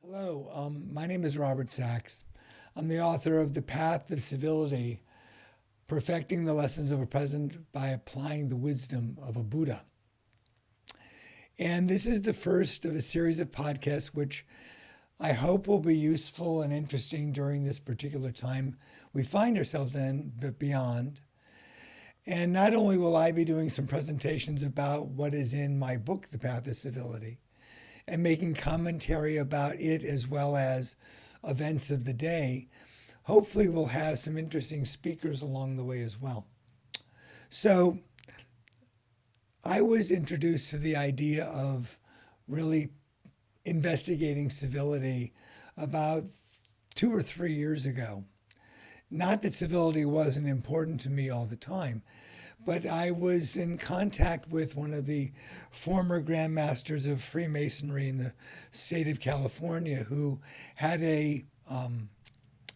Hello, my name is Robert Sachs. I'm the author of The Path of Civility, Perfecting the Lessons of a President by Applying the Wisdom of a Buddha. And this is the first of a series of podcasts which I hope will be useful and interesting during this particular time we find ourselves in, but beyond. And not only will I be doing some presentations about what is in my book, The Path of Civility, and making commentary about it as well as events of the day, hopefully we'll have some interesting speakers along the way as well. So I was introduced to the idea of really investigating civility about 2 or 3 years ago. Not that civility wasn't important to me all the time, but I was in contact with one of the former Grand Masters of Freemasonry in the state of California who had an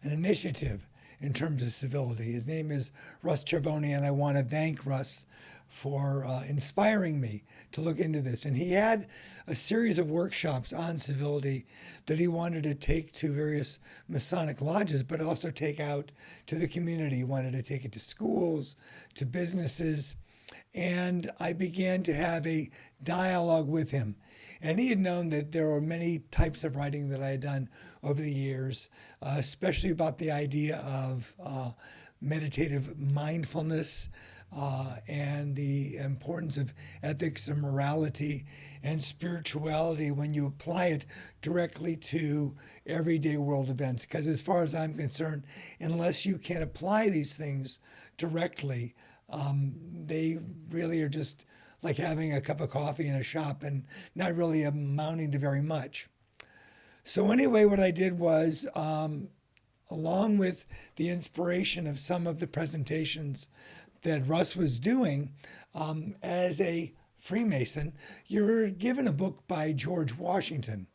initiative in terms of civility. His name is Russ Cervoni, and I want to thank Russ for inspiring me to look into this. And he had a series of workshops on civility that he wanted to take to various Masonic lodges, but also take out to the community. He wanted to take it to schools, to businesses. And I began to have a dialogue with him. And he had known that there were many types of writing that I had done over the years, especially about the idea of meditative mindfulness, and the importance of ethics and morality and spirituality when you apply it directly to everyday world events. Because as far as I'm concerned, unless you can apply these things directly, they really are just like having a cup of coffee in a shop and not really amounting to very much. So anyway, what I did was, along with the inspiration of some of the presentations that Russ was doing, as a Freemason, you're given a book by George Washington.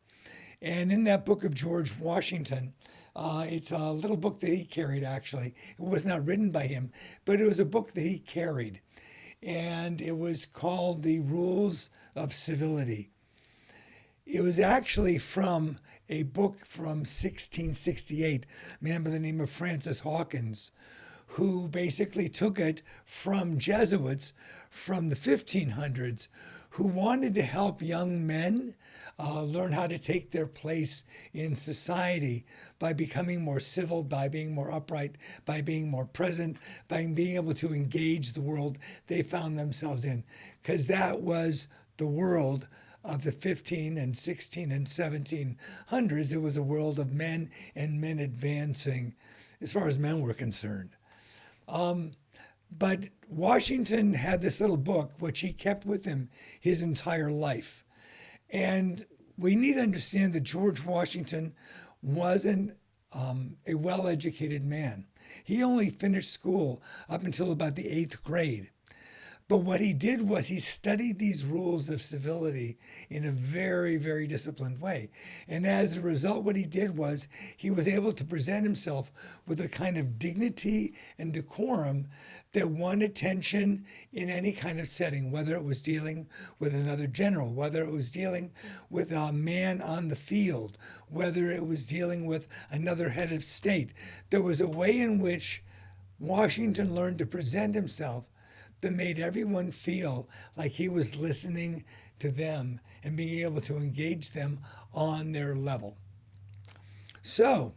And in that book of George Washington, it's a little book that he carried, actually. It was not written by him, but it was a book that he carried. And it was called The Rules of Civility. It was actually from a book from 1668, a man by the name of Francis Hawkins, who basically took it from Jesuits from the 1500s who wanted to help young men learn how to take their place in society by becoming more civil, by being more upright, by being more present, by being able to engage the world they found themselves in. Because that was the world of the 15 and 16 and 1700s. It was a world of men and men advancing as far as men were concerned. But Washington had this little book, which he kept with him his entire life. And we need to understand that George Washington wasn't a well-educated man. He only finished school up until about the 8th grade. But what he did was he studied these rules of civility in a very, very disciplined way. And as a result, what he did was he was able to present himself with a kind of dignity and decorum that won attention in any kind of setting, whether it was dealing with another general, whether it was dealing with a man on the field, whether it was dealing with another head of state. There was a way in which Washington learned to present himself that made everyone feel like he was listening to them and being able to engage them on their level. So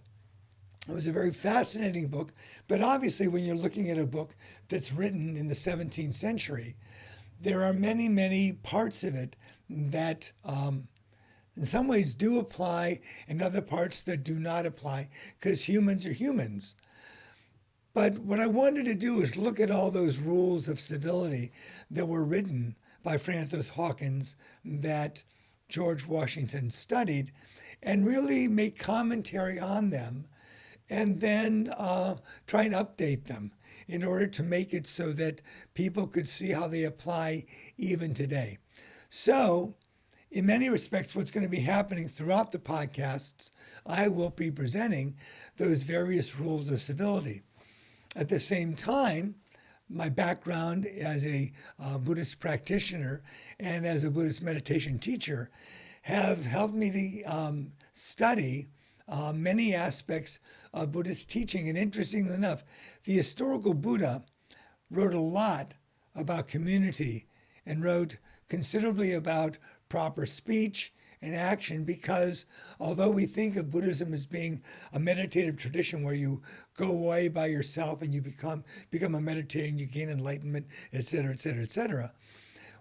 it was a very fascinating book, but obviously when you're looking at a book that's written in the 17th century, there are many, many parts of it that in some ways do apply and other parts that do not apply, because humans are humans. But what I wanted to do is look at all those rules of civility that were written by Francis Hawkins that George Washington studied and really make commentary on them and then try and update them in order to make it so that people could see how they apply even today. So, in many respects, what's going to be happening throughout the podcasts, I will be presenting those various rules of civility. At the same time, my background as a Buddhist practitioner and as a Buddhist meditation teacher have helped me to study many aspects of Buddhist teaching. And interestingly enough, the historical Buddha wrote a lot about community and wrote considerably about proper speech and action, because although we think of Buddhism as being a meditative tradition where you go away by yourself and you become a meditator and you gain enlightenment, etc., etc., etc.,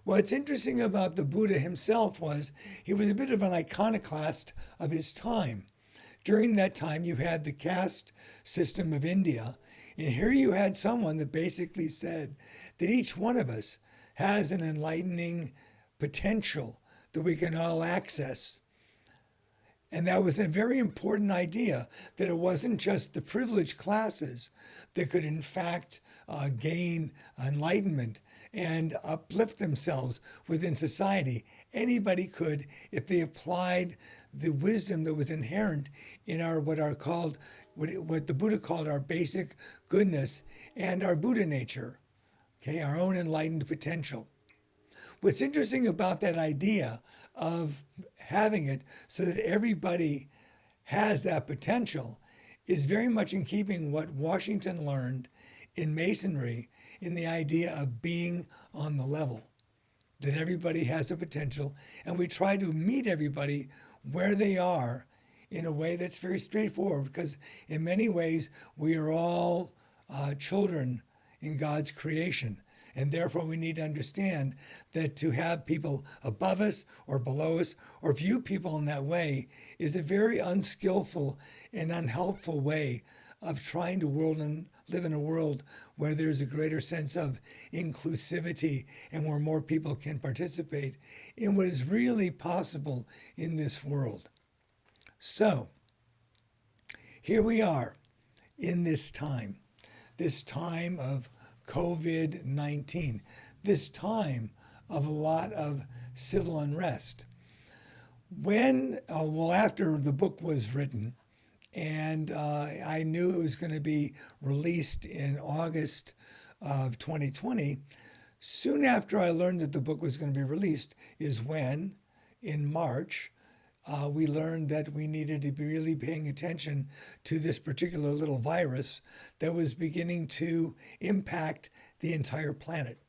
what's interesting about the Buddha himself was he was a bit of an iconoclast of his time. During that time, you had the caste system of India, and here you had someone that basically said that each one of us has an enlightening potential that we can all access. And that was a very important idea, that it wasn't just the privileged classes that could in fact gain enlightenment and uplift themselves within society. Anybody could, if they applied the wisdom that was inherent in our what the Buddha called our basic goodness and our Buddha nature, okay, our own enlightened potential. What's interesting about that idea of having it so that everybody has that potential is very much in keeping what Washington learned in Masonry, in the idea of being on the level, that everybody has a potential, and we try to meet everybody where they are in a way that's very straightforward, because in many ways we are all children in God's creation. And therefore, we need to understand that to have people above us or below us or view people in that way is a very unskillful and unhelpful way of trying to live in a world where there's a greater sense of inclusivity and where more people can participate in what is really possible in this world. So, here we are in this time of COVID-19, this time of a lot of civil unrest. After the book was written, and I knew it was going to be released in August of 2020, soon after I learned that the book was going to be released is when, in March, we learned that we needed to be really paying attention to this particular little virus that was beginning to impact the entire planet.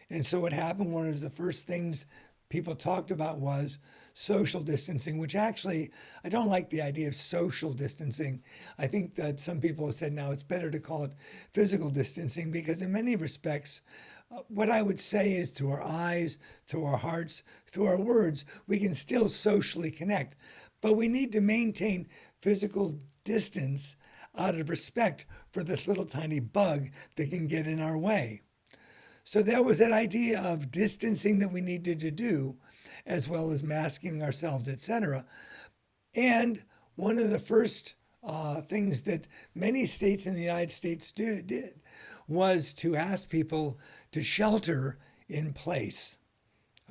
And so what happened, one of the first things people talked about was social distancing, which actually, I don't like the idea of social distancing. I think that some people have said now it's better to call it physical distancing, because in many respects, what I would say is through our eyes, through our hearts, through our words, we can still socially connect. But we need to maintain physical distance out of respect for this little tiny bug that can get in our way. So there was that idea of distancing that we needed to do, as well as masking ourselves, etc. And one of the first things that many states in the United States did was to ask people to shelter in place,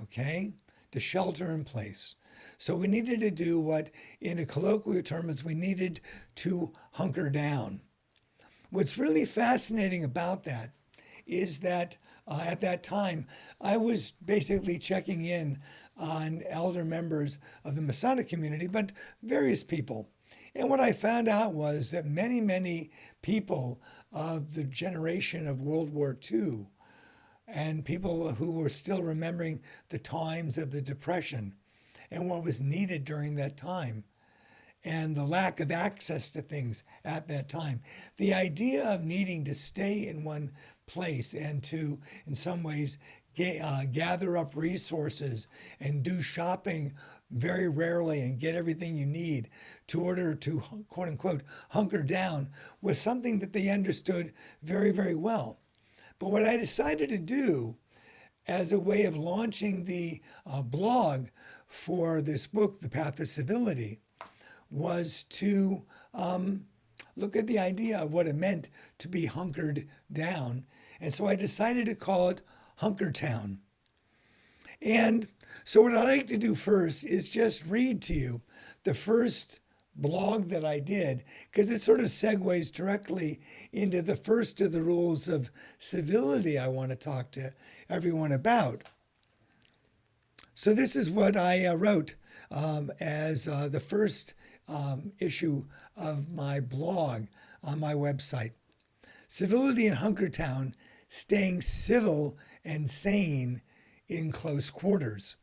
okay? To shelter in place. So we needed to do what, in a colloquial term, is we needed to hunker down. What's really fascinating about that is that at that time, I was basically checking in on elder members of the Masonic community, but various people. And what I found out was that many, many people of the generation of World War II and people who were still remembering the times of the Depression and what was needed during that time and the lack of access to things at that time, the idea of needing to stay in one place and to, in some ways, gather up resources and do shopping very rarely and get everything you need to order to, quote unquote, hunker down was something that they understood very, very well. But what I decided to do as a way of launching the blog for this book, The Path of Civility, was to look at the idea of what it meant to be hunkered down. And so I decided to call it Hunkertown. And so what I'd like to do first is just read to you the first blog that I did, because it sort of segues directly into the first of the rules of civility I want to talk to everyone about. So this is what I wrote as the first issue of my blog on my website. Civility in Hunkertown, staying civil and sane in close quarters.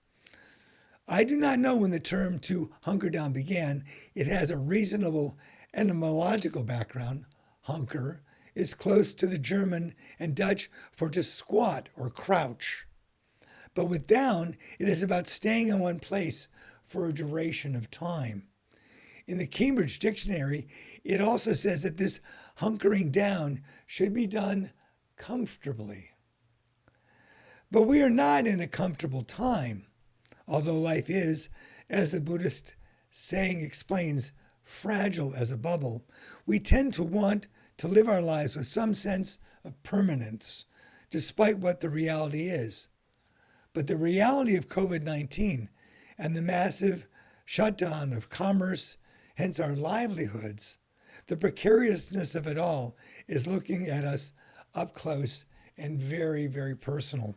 I do not know when the term to hunker down began. It has a reasonable etymological background. Hunker is close to the German and Dutch for to squat or crouch. But with down, it is about staying in one place for a duration of time. In the Cambridge Dictionary, it also says that this hunkering down should be done comfortably. But we are not in a comfortable time, although life is, as the Buddhist saying explains, fragile as a bubble. We tend to want to live our lives with some sense of permanence, despite what the reality is. But the reality of COVID-19 and the massive shutdown of commerce, hence our livelihoods, the precariousness of it all is looking at us up close and very, very personal.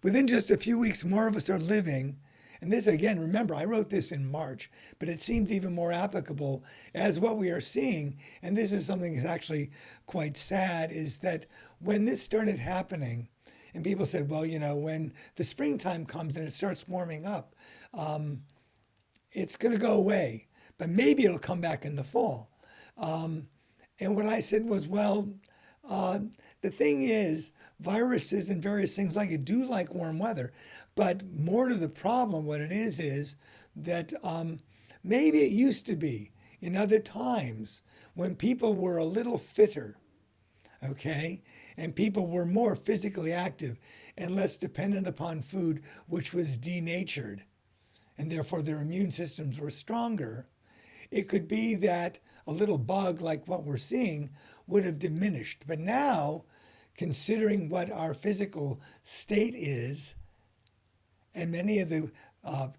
Within just a few weeks, more of us are living, and this again, remember, I wrote this in March, but it seems even more applicable as what we are seeing, and this is something that's actually quite sad, is that when this started happening, and people said, well, when the springtime comes and it starts warming up, it's going to go away, but maybe it'll come back in the fall. And what I said was, well, the thing is, viruses and various things like it do like warm weather, but more to the problem, what it is that maybe it used to be in other times when people were a little fitter, okay? And people were more physically active and less dependent upon food, which was denatured, and therefore their immune systems were stronger. It could be that a little bug like what we're seeing would have diminished. But now, considering what our physical state is, and many of the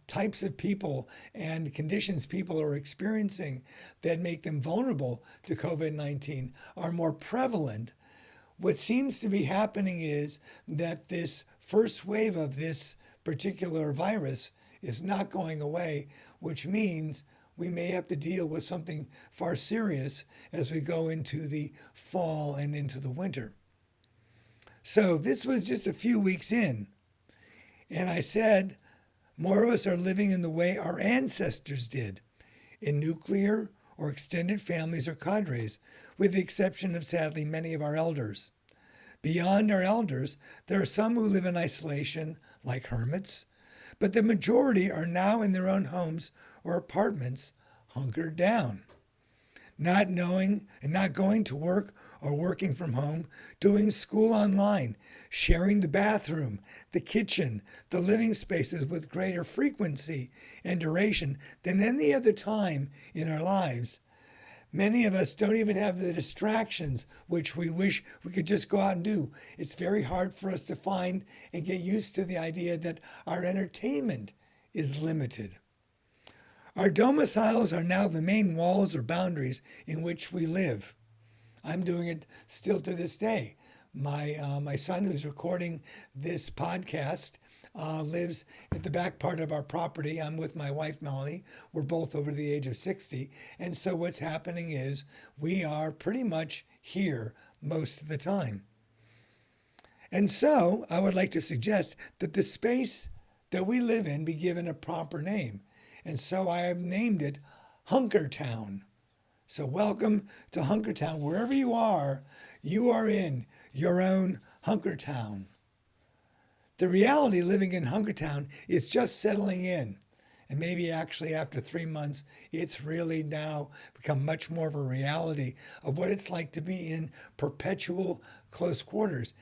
types of people and conditions people are experiencing that make them vulnerable to COVID-19 are more prevalent, what seems to be happening is that this first wave of this particular virus is not going away, which means we may have to deal with something far serious as we go into the fall and into the winter. So this was just a few weeks in, and I said, more of us are living in the way our ancestors did, in nuclear or extended families or cadres, with the exception of, sadly, many of our elders. Beyond our elders, there are some who live in isolation, like hermits, but the majority are now in their own homes or apartments, hunkered down, not knowing and not going to work or working from home, doing school online, sharing the bathroom, the kitchen, the living spaces with greater frequency and duration than any other time in our lives. Many of us don't even have the distractions which we wish we could just go out and do. It's very hard for us to find and get used to the idea that our entertainment is limited. Our domiciles are now the main walls or boundaries in which we live. I'm doing it still to this day. My son, who's recording this podcast, lives at the back part of our property. I'm with my wife, Melanie. We're both over the age of 60. And so what's happening is we are pretty much here most of the time. And so I would like to suggest that the space that we live in be given a proper name. And so I have named it Hunkertown. So welcome to Hunkertown. Wherever you are in your own Hunkertown. The reality living in Hunkertown is just settling in. And maybe actually after 3 months, it's really now become much more of a reality of what it's like to be in perpetual close quarters.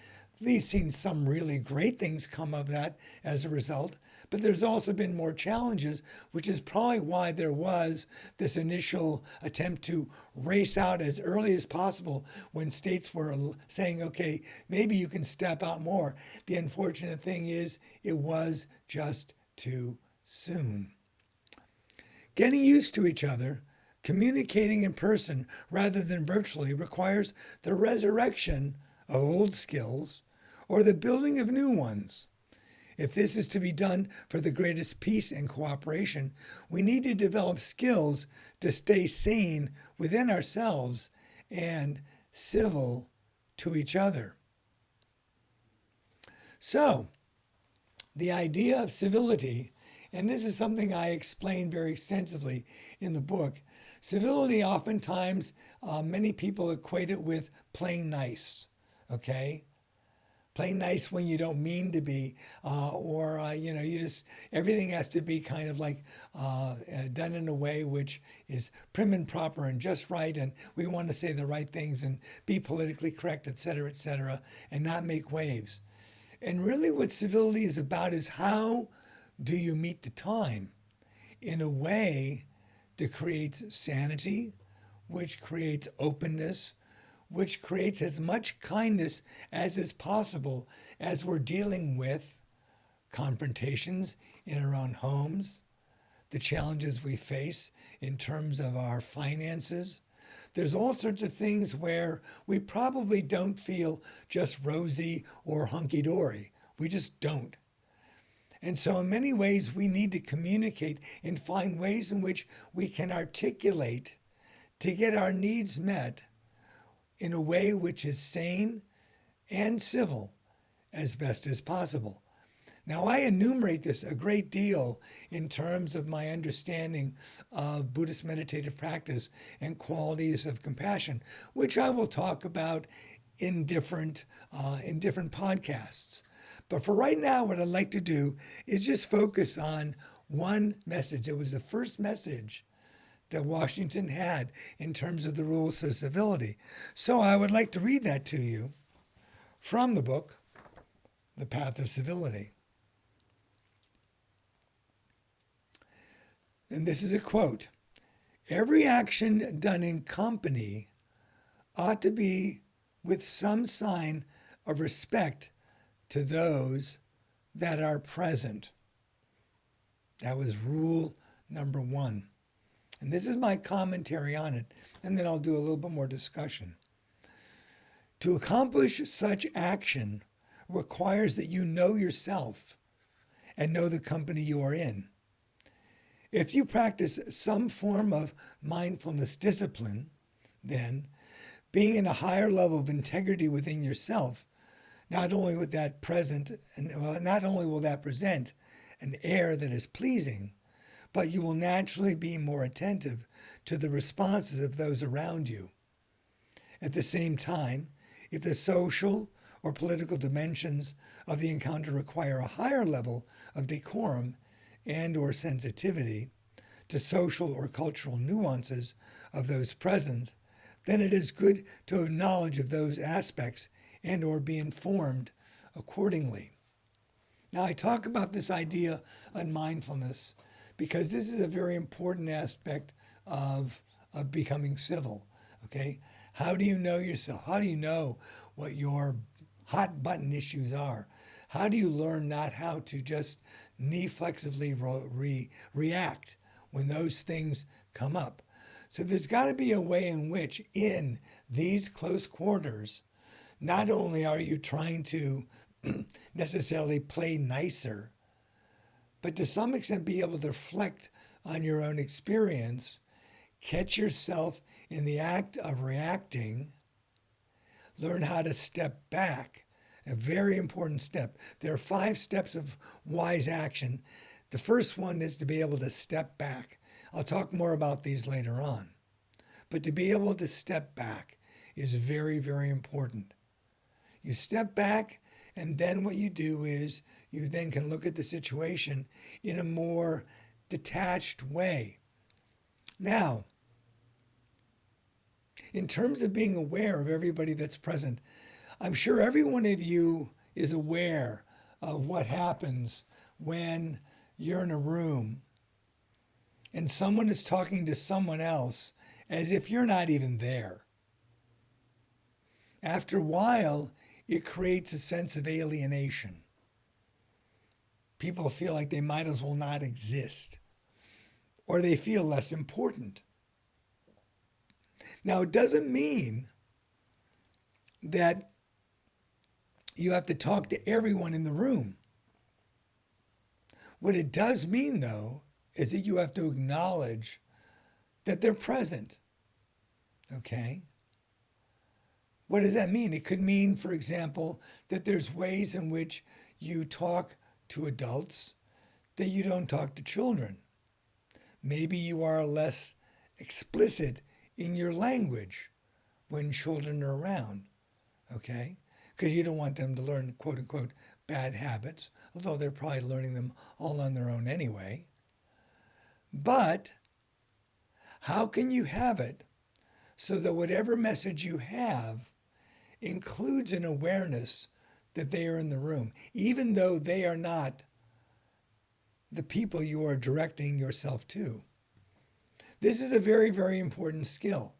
We've seen some really great things come of that as a result, but there's also been more challenges, which is probably why there was this initial attempt to race out as early as possible when states were saying, okay, maybe you can step out more. The unfortunate thing is it was just too soon. Getting used to each other, communicating in person rather than virtually requires the resurrection of old skills or the building of new ones. If this is to be done for the greatest peace and cooperation, we need to develop skills to stay sane within ourselves and civil to each other. So, the idea of civility, and this is something I explain very extensively in the book, civility oftentimes, many people equate it with playing nice, okay? Playing nice when you don't mean to be, you just, everything has to be kind of like done in a way which is prim and proper and just right, and we want to say the right things and be politically correct, et cetera, and not make waves. And really what civility is about is how do you meet the time in a way that creates sanity, which creates openness, which creates as much kindness as is possible as we're dealing with confrontations in our own homes, the challenges we face in terms of our finances. There's all sorts of things where we probably don't feel just rosy or hunky-dory. We just don't. And so in many ways, we need to communicate and find ways in which we can articulate to get our needs met in a way which is sane and civil as best as possible. Now, I enumerate this a great deal in terms of my understanding of Buddhist meditative practice and qualities of compassion, which I will talk about in different podcasts. But for right now, what I'd like to do is just focus on one message. It was the first message that Washington had in terms of the rules of civility. So I would like to read that to you from the book, The Path of Civility. And this is a quote: "Every action done in company ought to be with some sign of respect to those that are present." That was rule number 1. And this is my commentary on it, and then I'll do a little bit more discussion. To accomplish such action requires that you know yourself and know the company you are in. If you practice some form of mindfulness discipline, then being in a higher level of integrity within yourself, not only will that present an air that is pleasing, but you will naturally be more attentive to the responses of those around you. At the same time, if the social or political dimensions of the encounter require a higher level of decorum and or sensitivity to social or cultural nuances of those present, then it is good to have knowledge of those aspects and or be informed accordingly. Now, I talk about this idea of mindfulness because this is a very important aspect of becoming civil, okay? How do you know yourself? How do you know what your hot button issues are? How do you learn not how to just knee flexibly react when those things come up? So there's got to be a way in which in these close quarters, not only are you trying to necessarily play nicer, but to some extent be able to reflect on your own experience, catch yourself in the act of reacting, learn how to step back. A very important step. There are 5 steps of wise action. The first one is to be able to step back. I'll talk more about these later on. But to be able to step back is very, very important. You step back, and then what you do is you then can look at the situation in a more detached way. Now, in terms of being aware of everybody that's present, I'm sure every one of you is aware of what happens when you're in a room and someone is talking to someone else as if you're not even there. After a while, it creates a sense of alienation. People feel like they might as well not exist, or they feel less important. Now, it doesn't mean that you have to talk to everyone in the room. What it does mean, though, is that you have to acknowledge that they're present. Okay? What does that mean? It could mean, for example, that there's ways in which you talk to adults that you don't talk to children. Maybe you are less explicit in your language when children are around, okay? Because you don't want them to learn, quote unquote, bad habits, although they're probably learning them all on their own anyway. But how can you have it so that whatever message you have includes an awareness that they are in the room, even though they are not the people you are directing yourself to? This is a very, very important skill.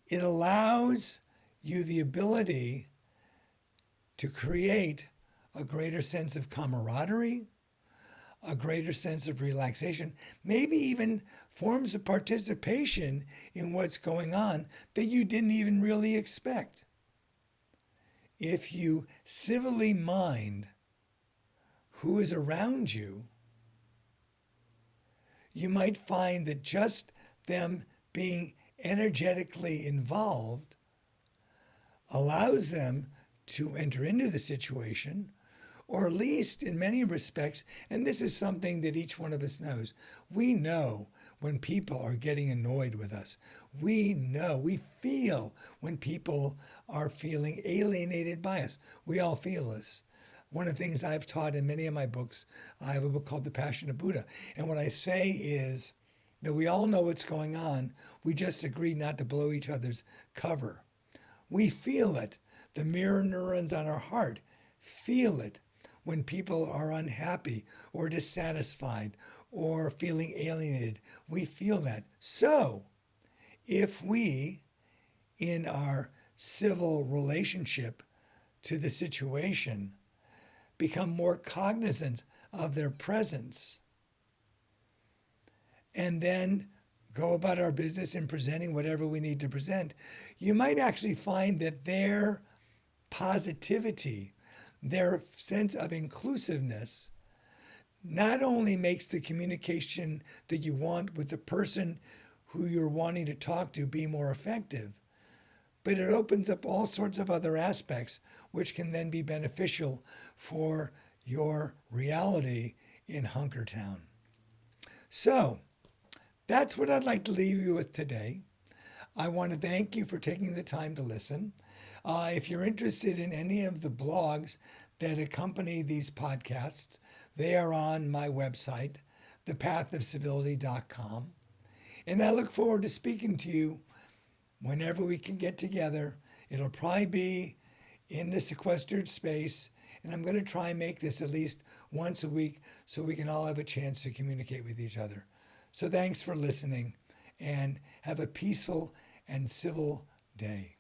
It allows you the ability to create a greater sense of camaraderie, a greater sense of relaxation, maybe even forms of participation in what's going on that you didn't even really expect. If you civilly mind who is around you, you might find that just them being energetically involved allows them to enter into the situation, or at least in many respects, and this is something that each one of us knows, we know when people are getting annoyed with us. We feel when people are feeling alienated by us. We all feel this. One of the things I've taught in many of my books, I have a book called The Passion of Buddha, and what I say is that we all know what's going on, we just agree not to blow each other's cover. We feel it. The mirror neurons on our heart feel it when people are unhappy or dissatisfied or feeling alienated. We feel that. So, if we, in our civil relationship to the situation, become more cognizant of their presence, and then go about our business in presenting whatever we need to present, you might actually find that their positivity, their sense of inclusiveness, not only makes the communication that you want with the person who you're wanting to talk to be more effective, but it opens up all sorts of other aspects which can then be beneficial for your reality in Hunkertown. So, that's what I'd like to leave you with today. I want to thank you for taking the time to listen. If you're interested in any of the blogs that accompany these podcasts, they are on my website, thepathofcivility.com. And I look forward to speaking to you whenever we can get together. It'll probably be in the sequestered space, and I'm going to try and make this at least once a week so we can all have a chance to communicate with each other. So thanks for listening, and have a peaceful and civil day.